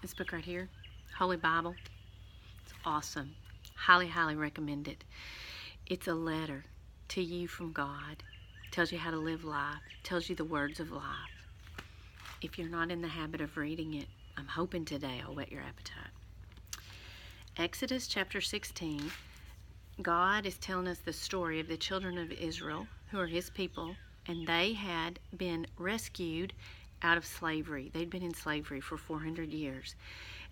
This book right here, Holy Bible. It's awesome. Highly, highly recommend it. It's a letter to you from God. Tells you how to live life. Tells you the words of life. If you're not in the habit of reading it, I'm hoping today I'll whet your appetite. Exodus chapter 16, God is telling us the story of the children of Israel, who are His people, and they had been rescued out of slavery. They'd been in slavery for 400 years.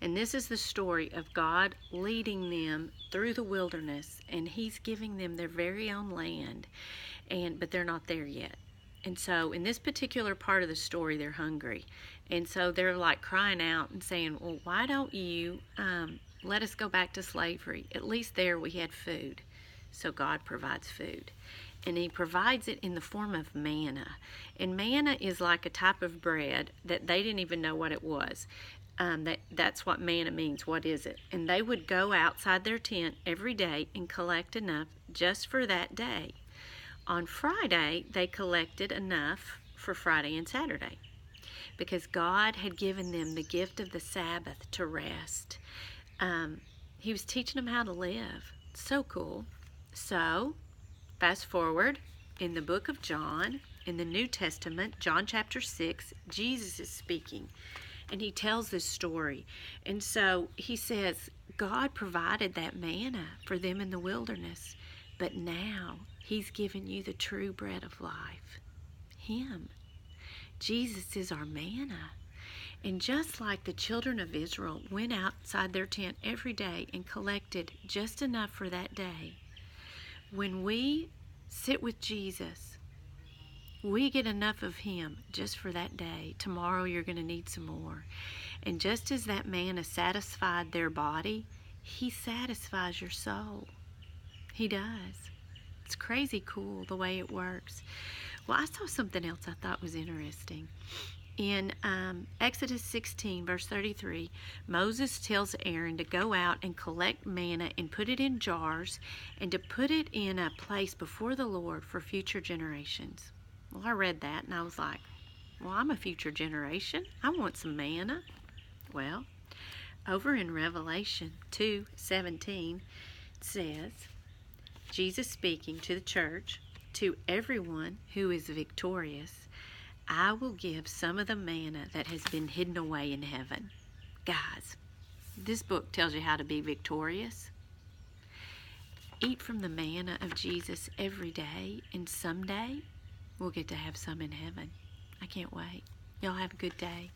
And this is the story of God leading them through the wilderness, and He's giving them their very own land, but they're not there yet. And so in this particular part of the story, they're hungry. And so they're like crying out and saying, well, why don't you let us go back to slavery? At least there we had food. So God provides food. And He provides it in the form of manna. And manna is like a type of bread that they didn't even know what it was. That's what manna means. What is it? And they would go outside their tent every day and collect enough just for that day. On Friday, they collected enough for Friday and Saturday because God had given them the gift of the Sabbath to rest. He was teaching them how to live. So cool. So, fast forward, in the book of John, in the New Testament, John chapter 6, Jesus is speaking, and He tells this story. And so He says, God provided that manna for them in the wilderness, but now He's given you the true bread of life, Him. Jesus is our manna. And just like the children of Israel went outside their tent every day and collected just enough for that day, when we sit with Jesus, we get enough of Him just for that day. Tomorrow you're going to need some more. And just as that manna satisfied their body, He satisfies your soul. He does. It's crazy cool the way it works. Well, I saw something else I thought was interesting. In Exodus 16, verse 33, Moses tells Aaron to go out and collect manna and put it in jars and to put it in a place before the Lord for future generations. Well, I read that and I was like, well, I'm a future generation. I want some manna. Well, over in Revelation 2:17, it says, Jesus speaking to the church, to everyone who is victorious, I will give some of the manna that has been hidden away in heaven. Guys, this book tells you how to be victorious. Eat from the manna of Jesus every day, and someday we'll get to have some in heaven. I can't wait. Y'all have a good day.